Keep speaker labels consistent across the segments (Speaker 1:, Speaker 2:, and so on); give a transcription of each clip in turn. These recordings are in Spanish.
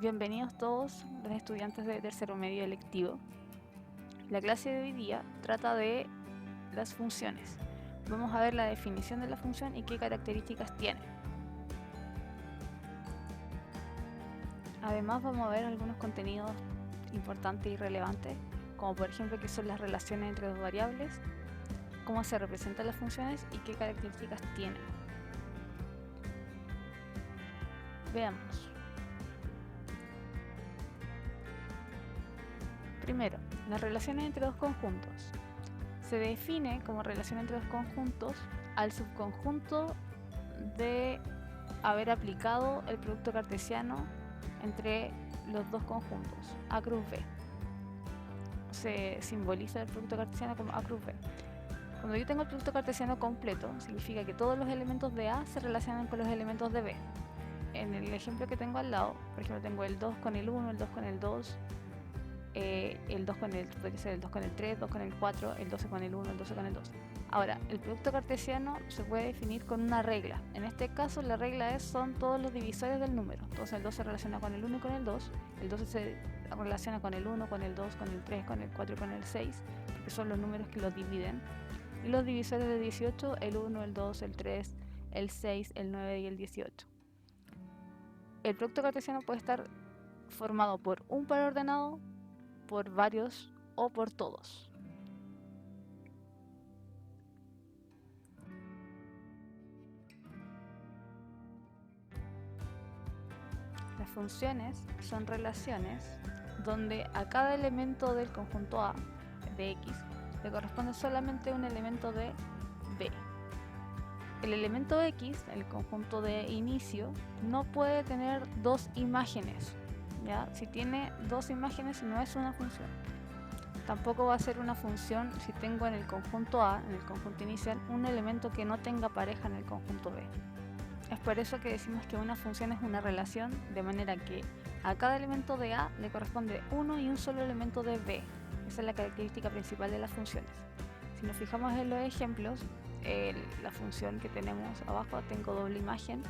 Speaker 1: Bienvenidos todos los estudiantes de tercero medio electivo. La clase de hoy día trata de las funciones. Vamos a ver la definición de la función y qué características tiene. Además vamos a ver algunos contenidos importantes y relevantes, como por ejemplo qué son las relaciones entre dos variables, cómo se representan las funciones y qué características tienen. Veamos. Primero, las relaciones entre dos conjuntos. Se define como relación entre dos conjuntos al subconjunto de haber aplicado el producto cartesiano entre los dos conjuntos, A cruz B. Se simboliza el producto cartesiano como A cruz B. Cuando yo tengo el producto cartesiano completo, significa que todos los elementos de A se relacionan con los elementos de B. En el ejemplo que tengo al lado, por ejemplo, tengo el 2 con el 1, el 2 con el 2, el 2 con el, puede ser el 2 con el 3, 2 con el 4, el 12 con el 1, el 12 con el 2. Ahora, el producto cartesiano se puede definir con una regla. En este caso, la regla son todos los divisores del número. Entonces, el 2 se relaciona con el 1 y con el 2, el 12 se relaciona con el 1, con el 2, con el 3, con el 4 y con el 6, porque son los números que los dividen. Y los divisores de 18, el 1, el 2, el 3, el 6, el 9 y el 18. El producto cartesiano puede estar formado por un par ordenado, por varios o por todos. Las funciones son relaciones donde a cada elemento del conjunto A de X le corresponde solamente un elemento de B. El elemento X, el conjunto de inicio, no puede tener dos imágenes, ¿ya? Si tiene dos imágenes no es una función. Tampoco va a ser una función si tengo en el conjunto A, en el conjunto inicial, un elemento que no tenga pareja en el conjunto B. Es por eso que decimos que una función es una relación, de manera que a cada elemento de A le corresponde uno y un solo elemento de B. Esa es la característica principal de las funciones. Si nos fijamos en los ejemplos, la función que tenemos abajo, tengo doble imagen.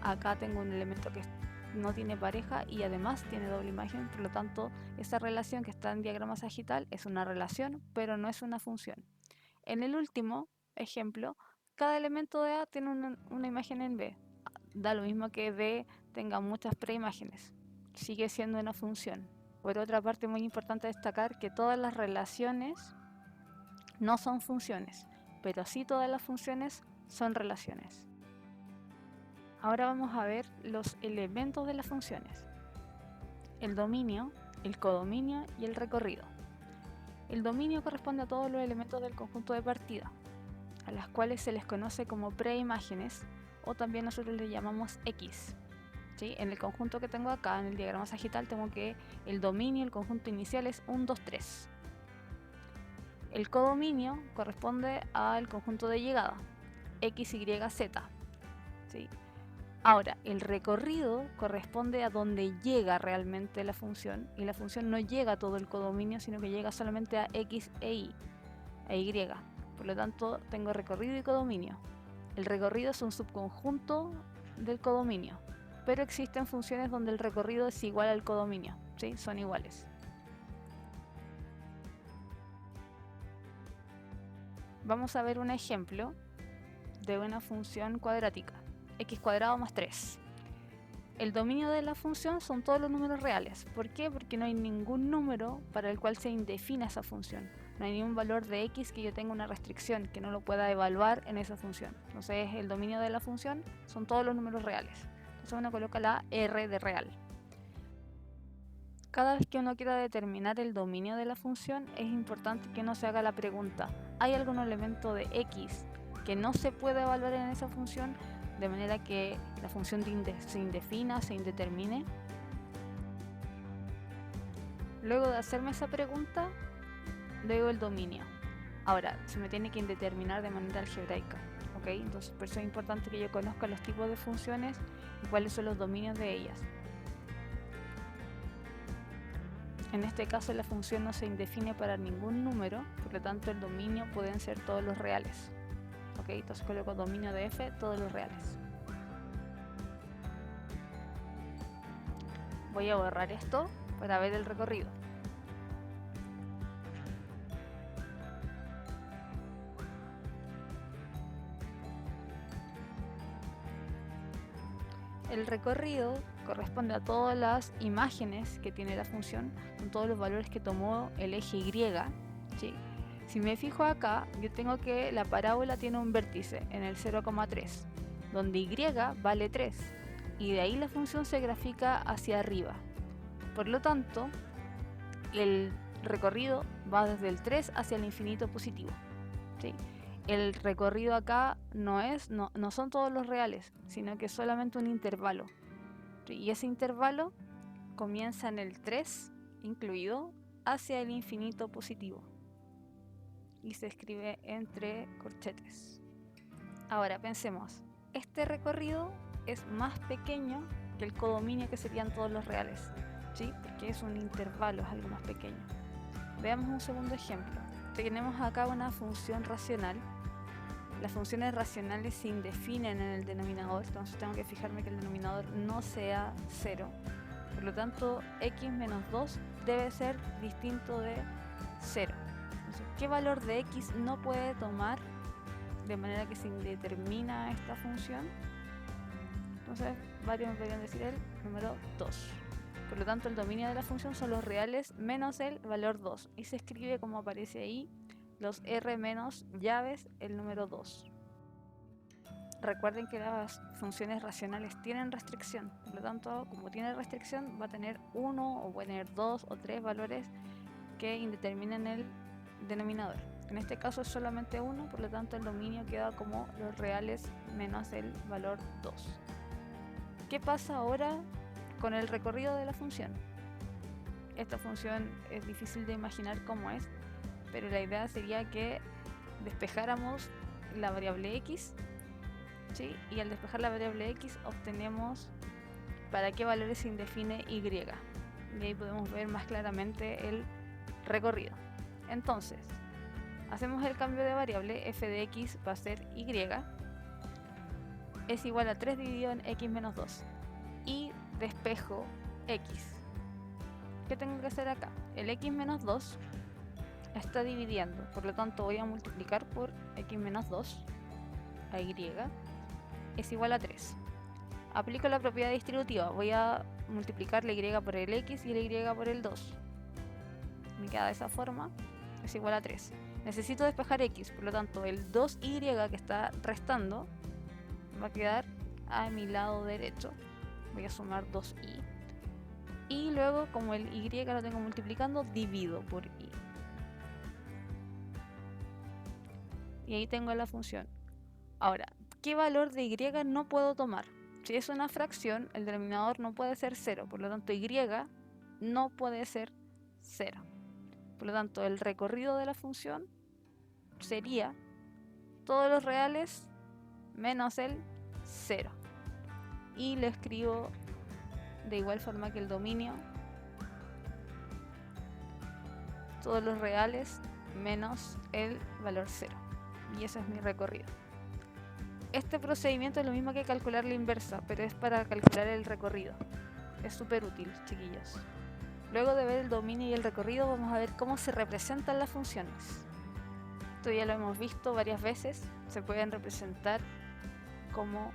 Speaker 1: Acá tengo un elemento que no tiene pareja y además tiene doble imagen, por lo tanto esa relación que está en diagrama sagital es una relación, pero no es una función. En el último ejemplo, cada elemento de A tiene una imagen en B. Da lo mismo que B tenga muchas preimágenes, sigue siendo una función. Por otra parte, muy importante destacar que todas las relaciones no son funciones, pero sí todas las funciones son relaciones. Ahora vamos a ver los elementos de las funciones: el dominio, el codominio y el recorrido. El dominio corresponde a todos los elementos del conjunto de partida, a las cuales se les conoce como preimágenes, o también nosotros les llamamos X. ¿Sí? En el conjunto que tengo acá, en el diagrama sagital, tengo que el dominio, el conjunto inicial es 1, 2, 3. El codominio corresponde al conjunto de llegada, X, Y, Z. ¿Sí? Ahora, el recorrido corresponde a donde llega realmente la función, y la función no llega a todo el codominio, sino que llega solamente a X e Y. Por lo tanto, tengo recorrido y codominio. El recorrido es un subconjunto del codominio, pero existen funciones donde el recorrido es igual al codominio, ¿sí? Son iguales. Vamos a ver un ejemplo de una función cuadrática, x cuadrado más 3. El dominio de la función son todos los números reales. ¿Por qué? Porque no hay ningún número para el cual se indefina esa función. No hay ningún valor de x que yo tenga una restricción, que no lo pueda evaluar en esa función. Entonces el dominio de la función son todos los números reales. Entonces uno coloca la R de real. Cada vez que uno quiera determinar el dominio de la función, es importante que uno se haga la pregunta: ¿hay algún elemento de x que no se puede evaluar en esa función, de manera que la función se indefina, se indetermine? Luego de hacerme esa pregunta, luego el dominio. Ahora, se me tiene que indeterminar de manera algebraica, ¿ok? Entonces, por eso es importante que yo conozca los tipos de funciones y cuáles son los dominios de ellas. En este caso, la función no se indefine para ningún número, por lo tanto el dominio pueden ser todos los reales. ¿Ok? Entonces coloco dominio de f, todos los reales. Voy a borrar esto para ver el recorrido. El recorrido corresponde a todas las imágenes que tiene la función, con todos los valores que tomó el eje Y, ¿sí? Si me fijo acá, yo tengo que la parábola tiene un vértice en el 0,3, donde Y vale 3, y de ahí la función se grafica hacia arriba. Por lo tanto, el recorrido va desde el 3 hacia el infinito positivo, ¿sí? El recorrido acá no son todos los reales, sino que es solamente un intervalo. Y ese intervalo comienza en el 3 incluido hacia el infinito positivo. Y se escribe entre corchetes. Ahora pensemos, este recorrido es más pequeño que el codominio que serían todos los reales, ¿sí? Porque es un intervalo, es algo más pequeño. Veamos un segundo ejemplo. Tenemos acá una función racional. Las funciones racionales se indefinen en el denominador, entonces tengo que fijarme que el denominador no sea 0. Por lo tanto, x menos 2 debe ser distinto de 0. Entonces, ¿qué valor de x no puede tomar de manera que se indetermina esta función? Entonces, varios me podrían decir el número 2. Por lo tanto, el dominio de la función son los reales menos el valor 2. Y se escribe como aparece ahí, los R menos llaves, el número 2. Recuerden que las funciones racionales tienen restricción. Por lo tanto, como tiene restricción, va a tener 1 o puede tener 2 o 3 valores que indeterminen el denominador. En este caso es solamente 1, por lo tanto el dominio queda como los reales menos el valor 2. ¿Qué pasa ahora con el recorrido de la función? Esta función es difícil de imaginar cómo es, pero la idea sería que despejáramos la variable x, ¿sí? Y al despejar la variable x obtenemos para qué valores se indefine y. Y ahí podemos ver más claramente el recorrido. Entonces, hacemos el cambio de variable, f de x va a ser y, es igual a 3 dividido en x menos 2, y despejo x. ¿Qué tengo que hacer acá? El x menos 2 está dividiendo, por lo tanto voy a multiplicar por x menos 2 a y, es igual a 3. Aplico la propiedad distributiva, voy a multiplicar la y por el x y la y por el 2. Me queda de esa forma, es igual a 3. Necesito despejar x, por lo tanto el 2y que está restando va a quedar a mi lado derecho. Voy a sumar 2y. Y luego, como el y lo tengo multiplicando, divido por y. Y ahí tengo la función. Ahora, ¿qué valor de y no puedo tomar? Si es una fracción, el denominador no puede ser 0, por lo tanto y no puede ser 0. Por lo tanto, el recorrido de la función sería todos los reales menos el 0. Y lo escribo de igual forma que el dominio, todos los reales menos el valor 0. Y ese es mi recorrido. Este procedimiento es lo mismo que calcular la inversa, pero es para calcular el recorrido. Es súper útil, chiquillos. Luego de ver el dominio y el recorrido, vamos a ver cómo se representan las funciones. Esto ya lo hemos visto varias veces. Se pueden representar como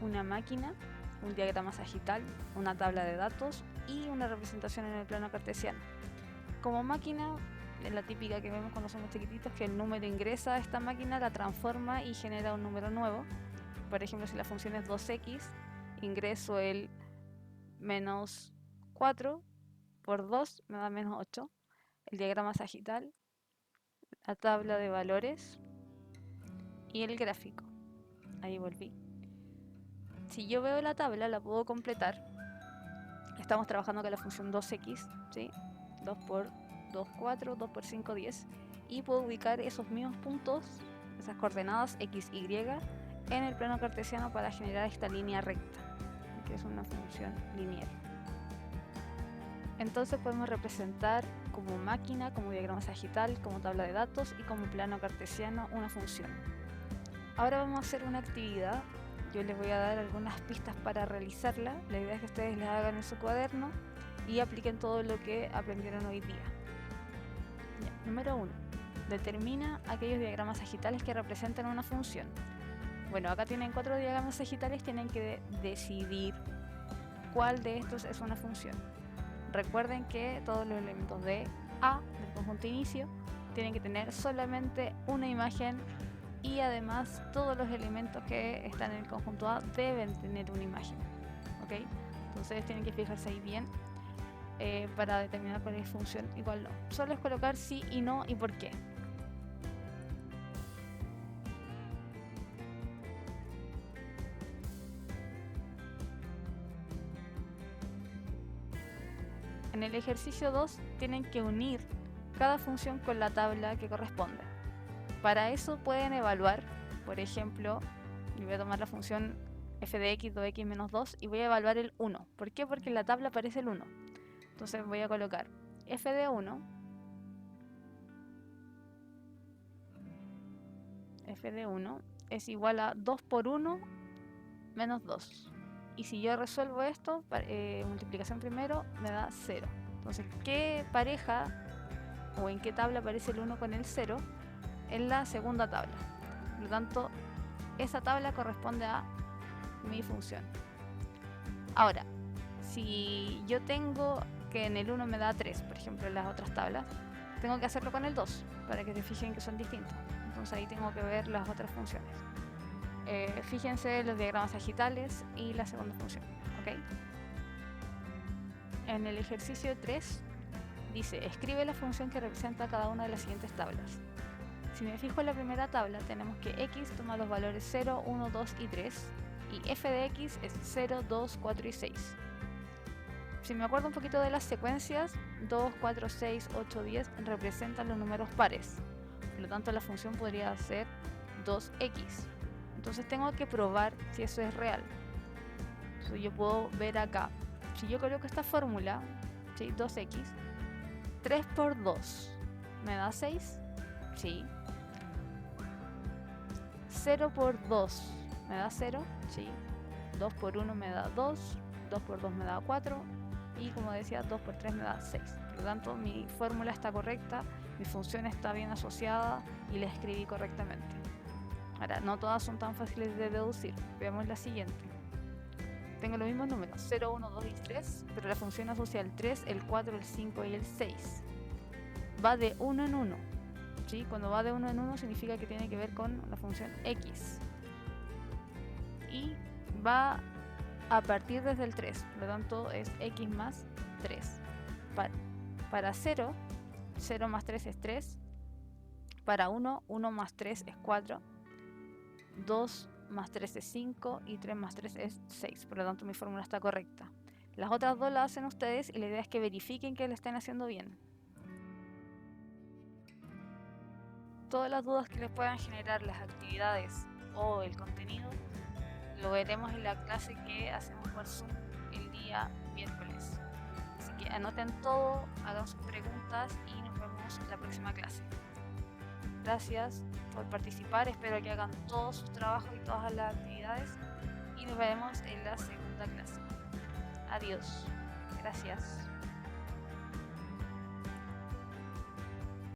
Speaker 1: una máquina, un diagrama sagital, una tabla de datos y una representación en el plano cartesiano. Como máquina, es la típica que vemos cuando somos chiquititos, que el número ingresa a esta máquina, la transforma y genera un número nuevo. Por ejemplo, si la función es 2x, ingreso el menos 4 por 2 me da menos 8. El diagrama sagital, la tabla de valores y el gráfico. Ahí volví. Si yo veo la tabla, la puedo completar. Estamos trabajando con la función 2x, ¿sí? 2 por 2, 4, 2 por 5, 10. Y puedo ubicar esos mismos puntos, esas coordenadas x, y, en el plano cartesiano para generar esta línea recta, que es una función lineal. Entonces podemos representar como máquina, como diagrama sagital, como tabla de datos y como plano cartesiano una función. Ahora vamos a hacer una actividad yo les voy a dar algunas pistas para realizarla. La idea es que ustedes la hagan en su cuaderno y apliquen todo lo que aprendieron hoy día. Ya, número 1. Determina aquellos diagramas sagitales que representan una función. Bueno, acá tienen 4 diagramas sagitales, tienen que decidir cuál de estos es una función. Recuerden que todos los elementos de A, del conjunto inicio, tienen que tener solamente una imagen y además todos los elementos que están en el conjunto A deben tener una imagen. ¿Ok? Entonces tienen que fijarse ahí bien para determinar cuál es función y cuál no. Solo es colocar sí y no y por qué. En el ejercicio 2 tienen que unir cada función con la tabla que corresponde. Para eso pueden evaluar, por ejemplo, yo voy a tomar la función f de x 2x menos 2 y voy a evaluar el 1. ¿Por qué? Porque en la tabla aparece el 1. Entonces voy a colocar f de 1, f de 1 es igual a 2 por 1 menos 2. Y si yo resuelvo esto, multiplicación primero, me da 0. Entonces, ¿qué pareja o en qué tabla aparece el 1 con el 0? En la segunda tabla. Por lo tanto, esa tabla corresponde a mi función. Ahora, si yo tengo que en el 1 me da 3, por ejemplo, en las otras tablas, tengo que hacerlo con el 2 para que se fijen que son distintos. Entonces ahí tengo que ver las otras funciones. Fíjense los diagramas sagitales y la segunda función. ¿Ok? En el ejercicio 3 dice, escribe la función que representa cada una de las siguientes tablas. Si me fijo en la primera tabla, tenemos que x toma los valores 0, 1, 2 y 3 y f de x es 0, 2, 4 y 6. Si me acuerdo un poquito de las secuencias, 2, 4, 6, 8, 10 representan los números pares. Por lo tanto, la función podría ser 2x. Entonces tengo que probar si eso es real. Entonces yo puedo ver acá. Si yo coloco esta fórmula, ¿sí? 2x, 3 por 2 me da 6. Sí. 0 por 2 me da 0. Sí. 2 por 1 me da 2. 2 por 2 me da 4. Y como decía, 2 por 3 me da 6. Por lo tanto, mi fórmula está correcta, mi función está bien asociada y la escribí correctamente. Ahora, no todas son tan fáciles de deducir. Veamos la siguiente. Tengo los mismos números, 0, 1, 2 y 3, pero la función asocia el 3, el 4, el 5 y el 6. Va de 1 en 1. ¿Sí? Cuando va de 1 en 1 significa que tiene que ver con la función x. Y va a partir desde el 3, por lo tanto es x más 3. Para 0, 0 más 3 es 3. Para 1, 1 más 3 es 4. 2 más 3 es 5 y 3 más 3 es 6. Por lo tanto, mi fórmula está correcta. Las otras dos las hacen ustedes y la idea es que verifiquen que lo estén haciendo bien. Todas las dudas que les puedan generar las actividades o el contenido lo veremos en la clase que hacemos por Zoom el día miércoles. Así que anoten todo, hagan sus preguntas y nos vemos en la próxima clase. Gracias por participar, espero que hagan todos sus trabajos y todas las actividades y nos vemos en la segunda clase. Adiós. Gracias.